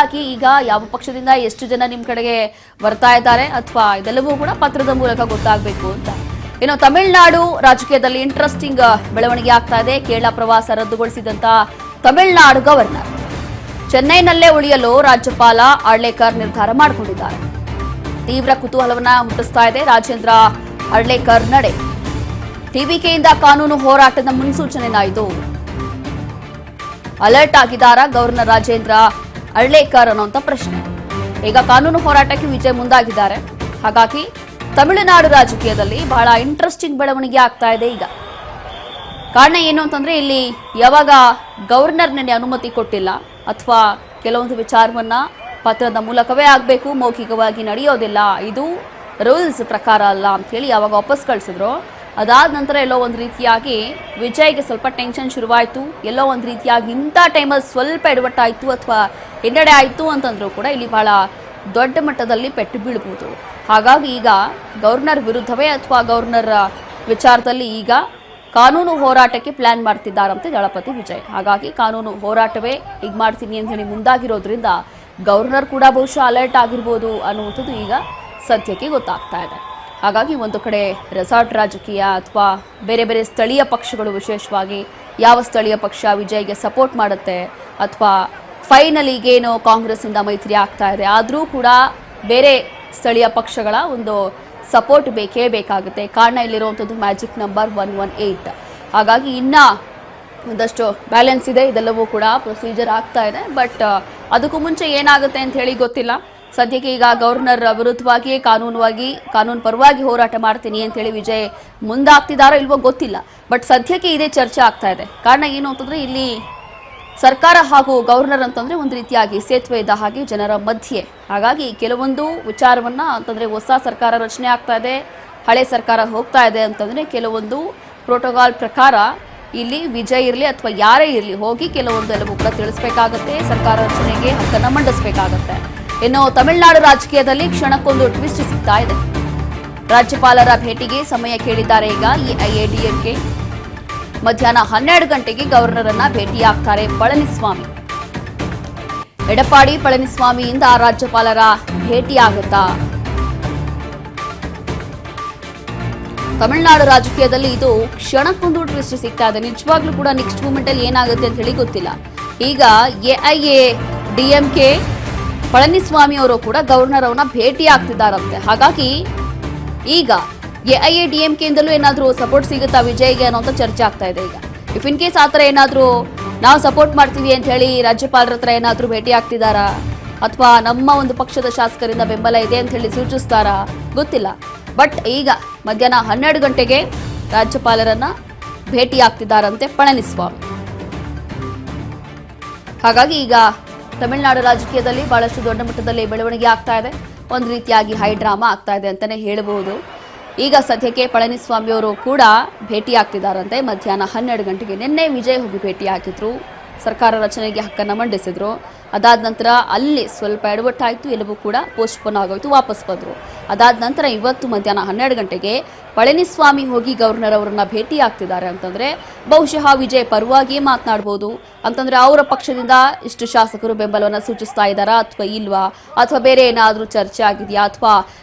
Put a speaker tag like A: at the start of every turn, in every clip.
A: ಹಾಕಿ ಈಗ ಯಾವ ಪಕ್ಷದಿಂದ ಎಷ್ಟು ಜನ ನಿಮ್ಮ ಕಡೆಗೆ ಬರ್ತಾ ಇದ್ದಾರೆ ಅಥವಾ ಇದೆಲ್ಲವೂ ಕೂಡ ಪತ್ರದ ಮೂಲಕ ಗೊತ್ತಾಗಬೇಕು ಅಂತ. ಇನ್ನು ತಮಿಳುನಾಡು ರಾಜಕೀಯದಲ್ಲಿ ಇಂಟ್ರೆಸ್ಟಿಂಗ್ ಬೆಳವಣಿಗೆ ಆಗ್ತಾ ಇದೆ. ಕೇರಳ ಪ್ರವಾಸ ರದ್ದುಗೊಳಿಸಿದಂತ ತಮಿಳುನಾಡು ಗವರ್ನರ್ ಚೆನ್ನೈನಲ್ಲೇ ಉಳಿಯಲು ರಾಜ್ಯಪಾಲ ಅರ್ಲೇಕರ್ ನಿರ್ಧಾರ ಮಾಡಿಕೊಂಡಿದ್ದಾರೆ. ತೀವ್ರ ಕುತೂಹಲವನ್ನ ಹುಟ್ಟಿಸ್ತಾ ಇದೆ ರಾಜೇಂದ್ರ ಅರ್ಲೇಕರ್ ನಡೆ. ಟಿವಿಕೆಯಿಂದ ಕಾನೂನು ಹೋರಾಟದ ಮುನ್ಸೂಚನೆನ ಇದು. ಅಲರ್ಟ್ ಆಗಿದ್ದಾರಾ ಗವರ್ನರ್ ರಾಜೇಂದ್ರ ಅರ್ಲೇಕರ್ ಅನ್ನೋಂಥ ಪ್ರಶ್ನೆ. ಈಗ ಕಾನೂನು ಹೋರಾಟಕ್ಕೆ ವಿಜಯ್ ಮುಂದಾಗಿದ್ದಾರೆ. ಹಾಗಾಗಿ ತಮಿಳುನಾಡು ರಾಜಕೀಯದಲ್ಲಿ ಬಹಳ ಇಂಟ್ರೆಸ್ಟಿಂಗ್ ಬೆಳವಣಿಗೆ ಆಗ್ತಾ ಇದೆ ಈಗ. ಕಾರಣ ಏನು ಅಂತಂದ್ರೆ ಇಲ್ಲಿ ಯಾವಾಗ ಗವರ್ನರ್ನೇ ಅನುಮತಿ ಕೊಟ್ಟಿಲ್ಲ ಅಥವಾ ಕೆಲವೊಂದು ವಿಚಾರವನ್ನ ಪತ್ರದ ಮೂಲಕವೇ ಆಗಬೇಕು, ಮೌಖಿಕವಾಗಿ ನಡೆಯೋದಿಲ್ಲ, ಇದು ರೂಲ್ಸ್ ಪ್ರಕಾರ ಅಲ್ಲ ಅಂತೇಳಿ ಯಾವಾಗ ವಾಪಸ್ ಕಳಿಸಿದ್ರು, ಅದಾದ ನಂತರ ಎಲ್ಲೋ ಒಂದು ರೀತಿಯಾಗಿ ವಿಜಯ್ಗೆ ಸ್ವಲ್ಪ ಟೆನ್ಷನ್ ಶುರುವಾಯಿತು. ಎಲ್ಲೋ ಒಂದು ರೀತಿಯಾಗಿ ಇಂಥ ಟೈಮಲ್ಲಿ ಸ್ವಲ್ಪ ಎಡವಟ್ಟಾಯಿತು ಅಥವಾ ಹಿನ್ನಡೆ ಆಯಿತು ಅಂತಂದ್ರೂ ಕೂಡ ಇಲ್ಲಿ ಬಹಳ ದೊಡ್ಡ ಮಟ್ಟದಲ್ಲಿ ಪೆಟ್ಟು ಬೀಳ್ಬೋದು. ಹಾಗಾಗಿ ಈಗ ಗವರ್ನರ್ ವಿರುದ್ಧವೇ ಅಥವಾ ಗವರ್ನರ್ ವಿಚಾರದಲ್ಲಿ ಈಗ ಕಾನೂನು ಹೋರಾಟಕ್ಕೆ ಪ್ಲಾನ್ ಮಾಡ್ತಿದ್ದಾರಂತೆ ದಳಪತಿ ವಿಜಯ್. ಹಾಗಾಗಿ ಕಾನೂನು ಹೋರಾಟವೇ ಈಗ ಮಾಡ್ತೀನಿ ಅಂತ ಹೇಳಿ ಮುಂದಾಗಿರೋದ್ರಿಂದ ಗವರ್ನರ್ ಕೂಡ ಬಹುಶಃ ಅಲರ್ಟ್ ಆಗಿರ್ಬೋದು ಅನ್ನುವಂಥದ್ದು ಈಗ ಸದ್ಯಕ್ಕೆ ಗೊತ್ತಾಗ್ತಾ ಇದೆ. ಹಾಗಾಗಿ ಒಂದು ಕಡೆ ರೆಸಾರ್ಟ್ ರಾಜಕೀಯ ಅಥವಾ ಬೇರೆ ಬೇರೆ ಸ್ಥಳೀಯ ಪಕ್ಷಗಳು, ವಿಶೇಷವಾಗಿ ಯಾವ ಸ್ಥಳೀಯ ಪಕ್ಷ ವಿಜಯ್ಗೆ ಸಪೋರ್ಟ್ ಮಾಡುತ್ತೆ ಅಥವಾ ಫೈನಲಿಗೇನೋ ಕಾಂಗ್ರೆಸ್ಸಿಂದ ಮೈತ್ರಿ ಆಗ್ತಾ ಇದೆ, ಆದರೂ ಕೂಡ ಬೇರೆ ಸ್ಥಳೀಯ ಪಕ್ಷಗಳ ಒಂದು ಸಪೋರ್ಟ್ ಬೇಕೇ ಬೇಕಾಗುತ್ತೆ. ಕಾರಣ ಇಲ್ಲಿರುವಂಥದ್ದು ಮ್ಯಾಜಿಕ್ ನಂಬರ್ 118. ಹಾಗಾಗಿ ಇನ್ನೂ ಒಂದಷ್ಟು ಬ್ಯಾಲೆನ್ಸ್ ಇದೆ, ಇದೆಲ್ಲವೂ ಕೂಡ ಪ್ರೊಸೀಜರ್ ಆಗ್ತಾ ಇದೆ. ಬಟ್ ಅದಕ್ಕೂ ಮುಂಚೆ ಏನಾಗುತ್ತೆ ಅಂತ ಹೇಳಿ ಗೊತ್ತಿಲ್ಲ. ಸದ್ಯಕ್ಕೆ ಈಗ ಗವರ್ನರ್ ವಿರುದ್ಧವಾಗಿಯೇ ಕಾನೂನು ಪರವಾಗಿ ಹೋರಾಟ ಮಾಡ್ತೀನಿ ಅಂತ ಹೇಳಿ ವಿಜಯ್ ಮುಂದಾಗ್ತಿದಾರೋ ಇಲ್ವೋ ಗೊತ್ತಿಲ್ಲ. ಬಟ್ ಸದ್ಯಕ್ಕೆ ಇದೇ ಚರ್ಚೆ ಆಗ್ತಾ ಇದೆ. ಕಾರಣ ಏನು ಅಂತಂದ್ರೆ ಇಲ್ಲಿ ಸರ್ಕಾರ ಹಾಗೂ ಗವರ್ನರ್ ಅಂತಂದ್ರೆ ಒಂದು ರೀತಿಯಾಗಿ ಸೇತುವೆ ಇದ್ದ ಹಾಗೆ ಜನರ ಮಧ್ಯೆ. ಹಾಗಾಗಿ ಕೆಲವೊಂದು ವಿಚಾರವನ್ನ ಅಂತಂದ್ರೆ ಹೊಸ ಸರ್ಕಾರ ರಚನೆ ಆಗ್ತಾ ಇದೆ, ಹಳೆ ಸರ್ಕಾರ ಹೋಗ್ತಾ ಇದೆ ಅಂತಂದ್ರೆ ಕೆಲವೊಂದು ಪ್ರೋಟೋಕಾಲ್ ಪ್ರಕಾರ ಇಲ್ಲಿ ವಿಜಯ್ ಇರಲಿ ಅಥವಾ ಯಾರೇ ಇರಲಿ ಹೋಗಿ ಕೆಲವೊಂದು ಎಲ್ಲವೂ ಕೂಡ ತಿಳಿಸ್ಬೇಕಾಗತ್ತೆ, ಸರ್ಕಾರ ರಚನೆಗೆ ಹಕ್ಕನ್ನು ಮಂಡಿಸಬೇಕಾಗತ್ತೆ. ಇನ್ನು ತಮಿಳುನಾಡು ರಾಜಕೀಯದಲ್ಲಿ ಕ್ಷಣಕ್ಕೊಂದು ಟ್ವಿಸ್ಟ್ ಸಿಗ್ತಾ ಇದೆ. ರಾಜ್ಯಪಾಲರ ಭೇಟಿಗೆ ಸಮಯ ಕೇಳಿದ್ದಾರೆ ಈಗ ಎಐಎಡಿಎಂಕೆ. ಮಧ್ಯಾಹ್ನ 12 ಗಂಟೆಗೆ ಗವರ್ನರ್ ಅನ್ನ ಭೇಟಿಯಾಗ್ತಾರೆ ಪಳನಿಸ್ವಾಮಿ. ಎಡಪ್ಪಾಡಿ ಪಳನಿಸ್ವಾಮಿಯಿಂದ ರಾಜ್ಯಪಾಲರ ಭೇಟಿಯಾಗುತ್ತಾ? ತಮಿಳುನಾಡು ರಾಜಕೀಯದಲ್ಲಿ ಇದು ಕ್ಷಣಕ್ಕೊಂದು ಟ್ವಿಸ್ಟ್ ಸಿಗ್ತಾ ಇದೆ. ನಿಜವಾಗ್ಲೂ ಕೂಡ ನೆಕ್ಸ್ಟ್ ಮೂಮೆಂಟ್ ಅಲ್ಲಿ ಏನಾಗುತ್ತೆ ಅಂತ ಹೇಳಿ ಗೊತ್ತಿಲ್ಲ. ಈಗ ಎಐಎಡಿಎಂಕೆ ಪಳನಿಸ್ವಾಮಿ ಅವರು ಕೂಡ ಗವರ್ನರ್ ಅವರನ್ನ ಭೇಟಿ ಆಗ್ತಿದ್ದಾರಂತೆ. ಹಾಗಾಗಿ ಈಗ ಎಐಎಡಿಎಂಕೆ ಇಂದಲೂ ಏನಾದರೂ ಸಪೋರ್ಟ್ ಸಿಗುತ್ತಾ ವಿಜಯ್ಗೆ ಅನ್ನೋಂಥ ಚರ್ಚೆ ಆಗ್ತಾ ಇದೆ ಈಗ. ಇಫ್ ಇನ್ ಕೇಸ್ ಆ ಥರ ಏನಾದರೂ ನಾವು ಸಪೋರ್ಟ್ ಮಾಡ್ತೀವಿ ಅಂತ ಹೇಳಿ ರಾಜ್ಯಪಾಲರ ಹತ್ರ ಏನಾದರೂ ಭೇಟಿ ಆಗ್ತಿದ್ದಾರಾ ಅಥವಾ ನಮ್ಮ ಒಂದು ಪಕ್ಷದ ಶಾಸಕರಿಂದ ಬೆಂಬಲ ಇದೆ ಅಂತ ಹೇಳಿ ಸೂಚಿಸ್ತಾರಾ ಗೊತ್ತಿಲ್ಲ. ಬಟ್ ಈಗ ಮಧ್ಯಾಹ್ನ 12 ಗಂಟೆಗೆ ರಾಜ್ಯಪಾಲರನ್ನ ಭೇಟಿ ಆಗ್ತಿದ್ದಾರಂತೆ ಪಳನಿಸ್ವಾಮಿ. ಹಾಗಾಗಿ ಈಗ ತಮಿಳುನಾಡು ರಾಜಕೀಯದಲ್ಲಿ ಬಹಳಷ್ಟು ದೊಡ್ಡ ಮಟ್ಟದಲ್ಲಿ ಬೆಳವಣಿಗೆ ಆಗ್ತಾ ಇದೆ. ಒಂದು ರೀತಿಯಾಗಿ ಹೈ ಡ್ರಾಮಾ ಆಗ್ತಾ ಇದೆ ಅಂತಾನೆ ಹೇಳಬಹುದು. ಈಗ ಸದ್ಯಕ್ಕೆ ಪಳನಿಸ್ವಾಮಿ ಅವರು ಕೂಡ ಭೇಟಿ ಆಗ್ತಿದ್ದಾರಂತೆ ಮಧ್ಯಾಹ್ನ 12 ಗಂಟೆಗೆ. ನಿನ್ನೆ ವಿಜಯ್ ಹೋಗಿ ಭೇಟಿ ಹಾಕಿದ್ರು, ಸರ್ಕಾರ ರಚನೆಗೆ ಹಕ್ಕನ್ನು ಮಂಡಿಸಿದ್ರು. ಅದಾದ ನಂತರ ಅಲ್ಲಿ ಸ್ವಲ್ಪ ಎಡವಟ್ಟಾಯಿತು, ಎಲ್ಲವೂ ಕೂಡ ಪೋಸ್ಟ್ಪೋನ್ ಆಗೋಯ್ತು, ವಾಪಸ್ ಬಂದರು. ಅದಾದ ನಂತರ ಇವತ್ತು ಮಧ್ಯಾಹ್ನ 12 ಗಂಟೆಗೆ ಪಳನಿಸ್ವಾಮಿ ಹೋಗಿ ಗವರ್ನರ್ ಅವರನ್ನ ಭೇಟಿ ಆಗ್ತಿದ್ದಾರೆ ಅಂತಂದ್ರೆ ಬಹುಶಃ ವಿಜಯ್ ಪರವಾಗಿಯೇ ಮಾತನಾಡ್ಬೋದು. ಅಂತಂದ್ರೆ ಅವರ ಪಕ್ಷದಿಂದ ಇಷ್ಟು ಶಾಸಕರು ಬೆಂಬಲವನ್ನು ಸೂಚಿಸ್ತಾ ಇದ್ದಾರಾ ಅಥವಾ ಇಲ್ವಾ, ಅಥವಾ ಬೇರೆ ಏನಾದರೂ ಚರ್ಚೆ ಆಗಿದೆಯಾ ಅಥವಾ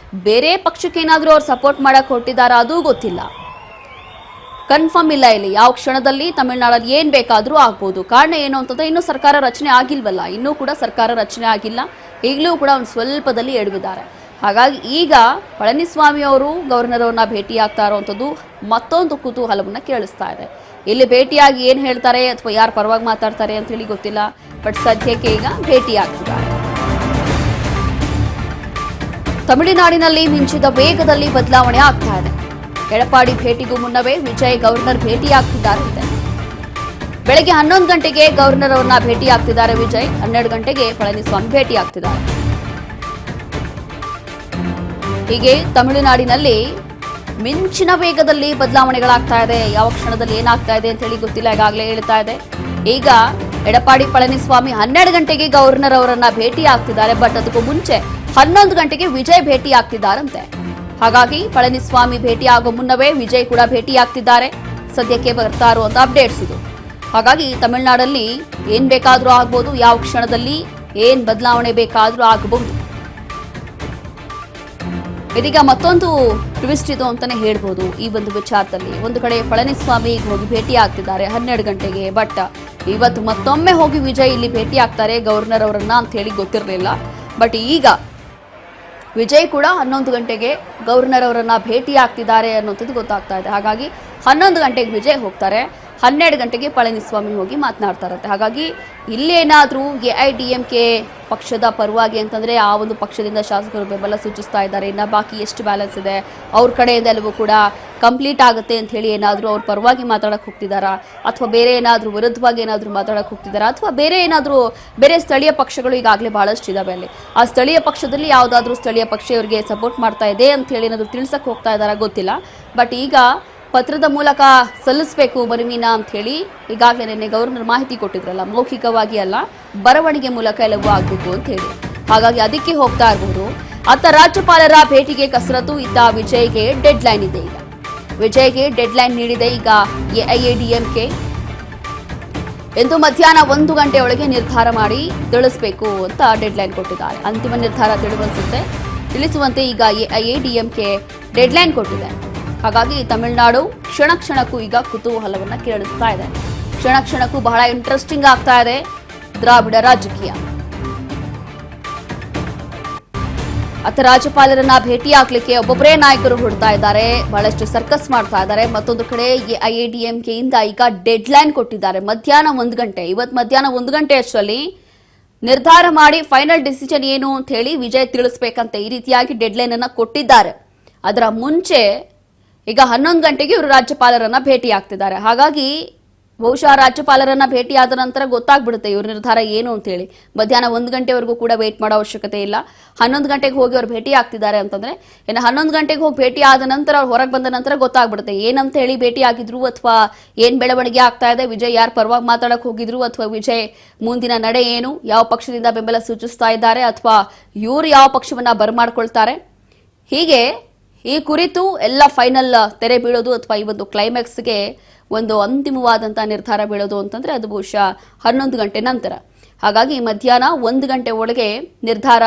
A: ಬೇರೆ ಪಕ್ಷಕ್ಕೆ ಏನಾದರೂ ಅವ್ರು ಸಪೋರ್ಟ್ ಮಾಡಕ್ಕೆ ಹೊರಟಿದ್ದಾರಾ ಅದೂ ಗೊತ್ತಿಲ್ಲ. ಕನ್ಫರ್ಮ್ ಇಲ್ಲ ಇಲ್ಲಿ. ಯಾವ ಕ್ಷಣದಲ್ಲಿ ತಮಿಳುನಾಡಲ್ಲಿ ಏನ್ ಬೇಕಾದರೂ ಆಗ್ಬೋದು. ಕಾರಣ ಏನು ಅಂತಂದ್ರೆ ಇನ್ನೂ ಸರ್ಕಾರ ರಚನೆ ಆಗಿಲ್ವಲ್ಲ, ಇನ್ನೂ ಕೂಡ ಸರ್ಕಾರ ರಚನೆ ಆಗಿಲ್ಲ. ಈಗಲೂ ಕೂಡ ಒಂದು ಸ್ವಲ್ಪದಲ್ಲಿ ಎಡವಿದ್ದಾರೆ. ಹಾಗಾಗಿ ಈಗ ಪಳನಿಸ್ವಾಮಿ ಅವರು ಗವರ್ನರ್ ಅವ್ರನ್ನ ಭೇಟಿ ಆಗ್ತಾ ಇರುವಂಥದ್ದು ಮತ್ತೊಂದು ಕುತೂಹಲವನ್ನ ಕೇಳಿಸ್ತಾ ಇದೆ. ಇಲ್ಲಿ ಭೇಟಿಯಾಗಿ ಏನು ಹೇಳ್ತಾರೆ ಅಥವಾ ಯಾರು ಪರವಾಗಿ ಮಾತಾಡ್ತಾರೆ ಅಂತ ಹೇಳಿ ಗೊತ್ತಿಲ್ಲ. ಬಟ್ ಸದ್ಯಕ್ಕೆ ಈಗ ಭೇಟಿ ಆಗ್ತಿದ್ದಾರೆ. ತಮಿಳುನಾಡಿನಲ್ಲಿ ಮಿಂಚಿದ ವೇಗದಲ್ಲಿ ಬದಲಾವಣೆ ಆಗ್ತಾ ಇದೆ. ಎಡಪ್ಪಾಡಿ ಭೇಟಿಗೂ ಮುನ್ನವೇ ವಿಜಯ್ ಗವರ್ನರ್ ಭೇಟಿ ಆಗ್ತಿದ್ದಾರಂತೆ. ಬೆಳಗ್ಗೆ 11 ಗಂಟೆಗೆ ಗವರ್ನರ್ ಅವರನ್ನ ಭೇಟಿ ಆಗ್ತಿದ್ದಾರೆ ವಿಜಯ್. 12 ಗಂಟೆಗೆ ಪಳನಿಸ್ವಾಮಿ ಭೇಟಿ ಆಗ್ತಿದ್ದಾರೆ. ಹೀಗೆ ತಮಿಳುನಾಡಿನಲ್ಲಿ ಮಿಂಚಿನ ವೇಗದಲ್ಲಿ ಬದಲಾವಣೆಗಳಾಗ್ತಾ ಇದೆ. ಯಾವ ಕ್ಷಣದಲ್ಲಿ ಏನಾಗ್ತಾ ಇದೆ ಅಂತ ಹೇಳಿ ಗೊತ್ತಿಲ್ಲ, ಈಗಾಗಲೇ ಹೇಳ್ತಾ ಇದೆ. ಈಗ ಎಡಪ್ಪಾಡಿ ಪಳನಿಸ್ವಾಮಿ 12 ಗಂಟೆಗೆ ಗವರ್ನರ್ ಅವರನ್ನ ಭೇಟಿ ಆಗ್ತಿದ್ದಾರೆ. ಬಟ್ ಅದಕ್ಕೂ ಮುಂಚೆ 11 ಗಂಟೆಗೆ ವಿಜಯ್ ಭೇಟಿ ಆಗ್ತಿದ್ದಾರಂತೆ. ಹಾಗಾಗಿ ಪಳನಿಸ್ವಾಮಿ ಭೇಟಿ ಆಗೋ ಮುನ್ನವೇ ವಿಜಯ್ ಕೂಡ ಭೇಟಿ ಆಗ್ತಿದ್ದಾರೆ. ಸದ್ಯಕ್ಕೆ ಬರ್ತಾ ಇರುವಂತ ಅಪ್ಡೇಟ್ಸ್ ಇದು. ಹಾಗಾಗಿ ತಮಿಳುನಾಡಲ್ಲಿ ಏನ್ ಬೇಕಾದ್ರೂ ಆಗ್ಬೋದು, ಯಾವ ಕ್ಷಣದಲ್ಲಿ ಏನ್ ಬದಲಾವಣೆ ಬೇಕಾದ್ರೂ ಆಗಬಹುದು. ಇದೀಗ ಮತ್ತೊಂದು ಟ್ವಿಸ್ಟ್ ಇದು ಅಂತಾನೆ ಹೇಳ್ಬೋದು ಈ ಒಂದು ವಿಚಾರದಲ್ಲಿ. ಒಂದು ಕಡೆ ಪಳನಿಸ್ವಾಮಿ ಹೋಗಿ ಭೇಟಿ ಆಗ್ತಿದ್ದಾರೆ 12 ಗಂಟೆಗೆ. ಬಟ್ ಇವತ್ತು ಮತ್ತೊಮ್ಮೆ ಹೋಗಿ ವಿಜಯ್ ಇಲ್ಲಿ ಭೇಟಿ ಆಗ್ತಾರೆ ಗವರ್ನರ್ ಅವರನ್ನ ಅಂತ ಹೇಳಿ ಗೊತ್ತಿರಲಿಲ್ಲ. ಬಟ್ ಈಗ ವಿಜಯ್ ಕೂಡ 11 ಗಂಟೆಗೆ ಗವರ್ನರ್ ಅವರನ್ನ ಭೇಟಿ ಆಗ್ತಿದ್ದಾರೆ ಅನ್ನೋಂಥದ್ದು ಗೊತ್ತಾಗ್ತಾ ಇದೆ. ಹಾಗಾಗಿ 11 ಗಂಟೆಗೆ ವಿಜಯ್ ಹೋಗ್ತಾರೆ, 12 ಗಂಟೆಗೆ ಪಳನಿಸ್ವಾಮಿ ಹೋಗಿ ಮಾತನಾಡ್ತಾರಂತೆ. ಹಾಗಾಗಿ ಇಲ್ಲೇನಾದರೂ AIDMK ಪಕ್ಷದ ಪರವಾಗಿ ಅಂತಂದರೆ ಆ ಒಂದು ಪಕ್ಷದಿಂದ ಶಾಸಕರು ಬೆಂಬಲ ಸೂಚಿಸ್ತಾ ಇದ್ದಾರೆ. ಇನ್ನು ಬಾಕಿ ಎಷ್ಟು ಬ್ಯಾಲೆನ್ಸ್ ಇದೆ ಅವ್ರ ಕಡೆಯಿಂದ ಎಲ್ಲವೂ ಕೂಡ ಕಂಪ್ಲೀಟ್ ಆಗುತ್ತೆ ಅಂತ ಹೇಳಿ ಏನಾದರೂ ಅವ್ರ ಪರವಾಗಿ ಮಾತಾಡಕ್ಕೆ ಹೋಗ್ತಿದ್ದಾರಾ, ಅಥವಾ ಬೇರೆ ಏನಾದರೂ ವಿರುದ್ಧವಾಗಿ ಏನಾದರೂ ಮಾತಾಡಕ್ಕೆ ಹೋಗ್ತಿದ್ದಾರಾ, ಅಥವಾ ಬೇರೆ ಸ್ಥಳೀಯ ಪಕ್ಷಗಳು ಈಗಾಗಲೇ ಬಹಳಷ್ಟು ಇದಾವೆ ಅಲ್ಲಿ. ಆ ಸ್ಥಳೀಯ ಪಕ್ಷದಲ್ಲಿ ಯಾವುದಾದ್ರೂ ಸ್ಥಳೀಯ ಪಕ್ಷ ಇವರಿಗೆ ಸಪೋರ್ಟ್ ಮಾಡ್ತಾ ಇದೆ ಅಂತ ಹೇಳಿ ಏನಾದರೂ ತಿಳಿಸಕ್ಕೆ ಹೋಗ್ತಾ ಇದ್ದಾರಾ ಗೊತ್ತಿಲ್ಲ. ಬಟ್ ಈಗ ಪತ್ರದ ಮೂಲಕ ಸಲ್ಲಿಸಬೇಕು ಮನವಿನ ಅಂತ ಹೇಳಿ ಈಗಾಗಲೇ ನಿನ್ನೆ ಗವರ್ನರ್ ಮಾಹಿತಿ ಕೊಟ್ಟಿದ್ರಲ್ಲ, ಮೌಖಿಕವಾಗಿ ಅಲ್ಲ ಬರವಣಿಗೆ ಮೂಲಕ ಎಲ್ಲವೂ ಆಗಬೇಕು ಅಂತ ಹೇಳಿ. ಹಾಗಾಗಿ ಅದಕ್ಕೆ ಹೋಗ್ತಾ ಇರಬಹುದು. ಅತ್ತ ರಾಜ್ಯಪಾಲರ ಭೇಟಿಗೆ ಕಸರತ್ತು, ಇತ್ತ ವಿಜಯ್ಗೆ ಡೆಡ್ಲೈನ್ ಇದೆ. ಈಗ ವಿಜಯ್ಗೆ ಡೆಡ್ಲೈನ್ ನೀಡಿದೆ ಈಗ AIADMK. ಎಂದು ಮಧ್ಯಾಹ್ನ 1 ಗಂಟೆಯೊಳಗೆ ನಿರ್ಧಾರ ಮಾಡಿ ತಿಳಿಸಬೇಕು ಅಂತ ಡೆಡ್ಲೈನ್ ಕೊಟ್ಟಿದ್ದಾರೆ. ಅಂತಿಮ ನಿರ್ಧಾರ ತಿಳಿಸುವಂತೆ ಈಗ AIADMK ಡೆಡ್ಲೈನ್ ಕೊಟ್ಟಿದೆ. ಹಾಗಾಗಿ ತಮಿಳುನಾಡು ಕ್ಷಣ ಕ್ಷಣಕ್ಕೂ ಈಗ ಕುತೂಹಲವನ್ನ ಕೆರಳಿಸ್ತಾ ಇದೆ. ಕ್ಷಣ ಕ್ಷಣಕ್ಕೂ ಬಹಳ ಇಂಟ್ರೆಸ್ಟಿಂಗ್ ಆಗ್ತಾ ಇದೆ ದ್ರಾವಿಡ ರಾಜಕೀಯ. ಅತ್ತ ರಾಜ್ಯಪಾಲರನ್ನ ಭೇಟಿ ಆಗ್ಲಿಕ್ಕೆ ಒಬ್ಬೊಬ್ಬರೇ ನಾಯಕರು ಹುಡ್ತಾ ಇದ್ದಾರೆ, ಬಹಳಷ್ಟು ಸರ್ಕಸ್ ಮಾಡ್ತಾ ಇದ್ದಾರೆ. ಮತ್ತೊಂದು ಕಡೆ AIADMK ಇಂದ ಈಗ ಡೆಡ್ಲೈನ್ ಕೊಟ್ಟಿದ್ದಾರೆ ಮಧ್ಯಾಹ್ನ 1 ಗಂಟೆ. ಇವತ್ತು ಮಧ್ಯಾಹ್ನ 1 ಗಂಟೆ ಅಷ್ಟರಲ್ಲಿ ನಿರ್ಧಾರ ಮಾಡಿ ಫೈನಲ್ ಡಿಸಿಷನ್ ಏನು ಅಂತ ಹೇಳಿ ವಿಜಯ್ ತಿಳಿಸ್ಬೇಕಂತ ಈ ರೀತಿಯಾಗಿ ಡೆಡ್ಲೈನ್ ಅನ್ನ ಕೊಟ್ಟಿದ್ದಾರೆ. ಅದರ ಮುಂಚೆ ಈಗ 11 ಗಂಟೆಗೆ ಇವರು ರಾಜ್ಯಪಾಲರನ್ನ ಭೇಟಿ ಆಗ್ತಿದ್ದಾರೆ. ಹಾಗಾಗಿ ಬಹುಶಃ ರಾಜ್ಯಪಾಲರನ್ನ ಭೇಟಿ ಆದ ನಂತರ ಗೊತ್ತಾಗ್ಬಿಡುತ್ತೆ ಇವ್ರ ನಿರ್ಧಾರ ಏನು ಅಂತ ಹೇಳಿ. ಮಧ್ಯಾಹ್ನ 1 ಗಂಟೆವರೆಗೂ ಕೂಡ ವೇಟ್ ಮಾಡೋ ಅವಶ್ಯಕತೆ ಇಲ್ಲ. 11 ಗಂಟೆಗೆ ಹೋಗಿ ಅವ್ರು ಭೇಟಿ ಆಗ್ತಿದ್ದಾರೆ ಅಂತಂದ್ರೆ ಇನ್ನು 11 ಗಂಟೆಗೆ ಹೋಗಿ ಭೇಟಿ ಆದ ನಂತರ ಅವ್ರು ಹೊರಗೆ ಬಂದ ನಂತರ ಗೊತ್ತಾಗ್ಬಿಡುತ್ತೆ ಏನಂತ ಹೇಳಿ ಭೇಟಿ ಆಗಿದ್ರು, ಅಥವಾ ಏನ್ ಬೆಳವಣಿಗೆ ಆಗ್ತಾ ಇದೆ, ವಿಜಯ್ ಯಾರು ಪರವಾಗಿ ಮಾತಾಡಕ್ ಹೋಗಿದ್ರು, ಅಥವಾ ವಿಜಯ್ ಮುಂದಿನ ನಡೆ ಏನು, ಯಾವ ಪಕ್ಷದಿಂದ ಬೆಂಬಲ ಸೂಚಿಸ್ತಾ ಇದ್ದಾರೆ, ಅಥವಾ ಇವ್ರು ಯಾವ ಪಕ್ಷವನ್ನ ಬರಮಾಡ್ಕೊಳ್ತಾರೆ. ಹೀಗೆ ಈ ಕುರಿತು ಎಲ್ಲ ಫೈನಲ್ ತೆರೆ ಬೀಳೋದು, ಅಥವಾ ಈ ಒಂದು ಕ್ಲೈಮ್ಯಾಕ್ಸ್ಗೆ ಒಂದು ಅಂತಿಮವಾದಂತಹ ನಿರ್ಧಾರ ಬೀಳೋದು ಅಂತಂದ್ರೆ ಅದು ಬಹುಶಃ 11 ಗಂಟೆ ನಂತರ. ಹಾಗಾಗಿ ಮಧ್ಯಾಹ್ನ 1 ಗಂಟೆ ಒಳಗೆ ನಿರ್ಧಾರ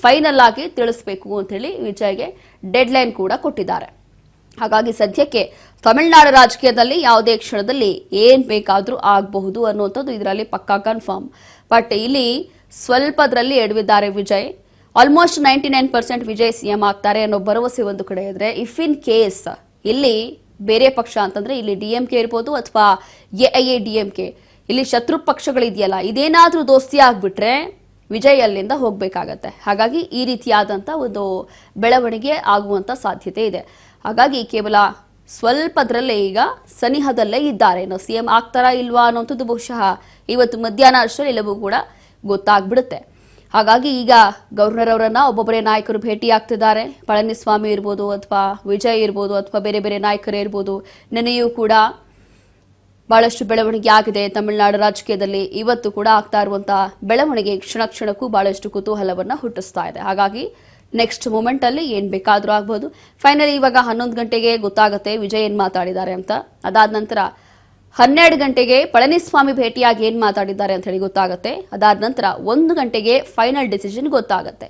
A: ಫೈನಲ್ ಆಗಿ ತಿಳಿಸಬೇಕು ಅಂತ ಹೇಳಿ ವಿಜಯ್ಗೆ ಡೆಡ್ಲೈನ್ ಕೂಡ ಕೊಟ್ಟಿದ್ದಾರೆ. ಹಾಗಾಗಿ ಸದ್ಯಕ್ಕೆ ತಮಿಳುನಾಡು ರಾಜಕೀಯದಲ್ಲಿ ಯಾವುದೇ ಕ್ಷಣದಲ್ಲಿ ಏನ್ ಬೇಕಾದ್ರೂ ಆಗಬಹುದು ಅನ್ನುವಂಥದ್ದು ಇದರಲ್ಲಿ ಪಕ್ಕಾ ಕನ್ಫರ್ಮ್. ಬಟ್ ಇಲ್ಲಿ ಸ್ವಲ್ಪದ್ರಲ್ಲಿ ಎಡವಿದ್ದಾರೆ ವಿಜಯ್. ಆಲ್ಮೋಸ್ಟ್ 99% ವಿಜಯ್ ಸಿಎಂ ಆಗ್ತಾರೆ ಅನ್ನೋ ಭರವಸೆ ಒಂದು ಕಡೆ ಇದ್ರೆ, ಇಫ್ ಇನ್ ಕೇಸ್ ಇಲ್ಲಿ ಬೇರೆ ಪಕ್ಷ ಅಂತಂದ್ರೆ ಇಲ್ಲಿ DMK ಇರ್ಬೋದು ಅಥವಾ AIADMK, ಇಲ್ಲಿ ಶತ್ರು ಪಕ್ಷಗಳಿದೆಯಲ್ಲ, ಇದೇನಾದ್ರೂ ದೋಸ್ತಿ ಆಗ್ಬಿಟ್ರೆ ವಿಜಯ್ ಅಲ್ಲಿಂದ ಹೋಗ್ಬೇಕಾಗತ್ತೆ. ಹಾಗಾಗಿ ಈ ರೀತಿಯಾದಂತ ಒಂದು ಬೆಳವಣಿಗೆ ಆಗುವಂತ ಸಾಧ್ಯತೆ ಇದೆ. ಹಾಗಾಗಿ ಕೇವಲ ಸ್ವಲ್ಪದ್ರಲ್ಲೇ ಈಗ ಸನಿಹದಲ್ಲೇ ಇದ್ದಾರೆ. ಇನ್ನು ಸಿಎಂ ಆಗ್ತಾರಾ ಇಲ್ವಾ ಅನ್ನೋಂಥದ್ದು ಬಹುಶಃ ಇವತ್ತು ಮಧ್ಯಾಹ್ನ ಅಷ್ಟರಲ್ಲಿ ಎಲ್ಲವೂ ಕೂಡ ಗೊತ್ತಾಗ್ಬಿಡುತ್ತೆ. ಹಾಗಾಗಿ ಈಗ ಗವರ್ನರ್ ಅವರನ್ನ ಒಬ್ಬೊಬ್ಬರೇ ನಾಯಕರು ಭೇಟಿ ಆಗ್ತಿದ್ದಾರೆ. ಪಳನಿಸ್ವಾಮಿ ಇರ್ಬೋದು, ಅಥವಾ ವಿಜಯ್ ಇರ್ಬೋದು, ಅಥವಾ ಬೇರೆ ಬೇರೆ ನಾಯಕರೇ ಇರ್ಬೋದು. ನೆನೆಯೂ ಕೂಡ ಬಹಳಷ್ಟು ಬೆಳವಣಿಗೆ ಆಗಿದೆ ತಮಿಳುನಾಡು ರಾಜಕೀಯದಲ್ಲಿ. ಇವತ್ತು ಕೂಡ ಆಗ್ತಾ ಇರುವಂತಹ ಬೆಳವಣಿಗೆ ಕ್ಷಣ ಕ್ಷಣಕ್ಕೂ ಬಹಳಷ್ಟು ಕುತೂಹಲವನ್ನ ಹುಟ್ಟಿಸ್ತಾ ಇದೆ. ಹಾಗಾಗಿ ನೆಕ್ಸ್ಟ್ ಮೂಮೆಂಟ್ ಅಲ್ಲಿ ಏನ್ ಬೇಕಾದ್ರೂ ಆಗ್ಬಹುದು. ಫೈನಲಿ ಇವಾಗ 11 ಗಂಟೆಗೆ ಗೊತ್ತಾಗುತ್ತೆ ವಿಜಯ್ ಏನ್ ಮಾತಾಡಿದ್ದಾರೆ ಅಂತ. ಅದಾದ ನಂತರ 12 ಗಂಟೆಗೆ ಪಳನಿಸ್ವಾಮಿ ಭೇಟಿಯಾಗಿ ಏನ್ ಮಾತಾಡಿದ್ದಾರೆ ಅಂತ ಹೇಳಿ ಗೊತ್ತಾಗುತ್ತೆ. ಅದಾದ ನಂತರ 1 ಗಂಟೆಗೆ ಫೈನಲ್ ಡಿಸಿಷನ್ ಗೊತ್ತಾಗುತ್ತೆ.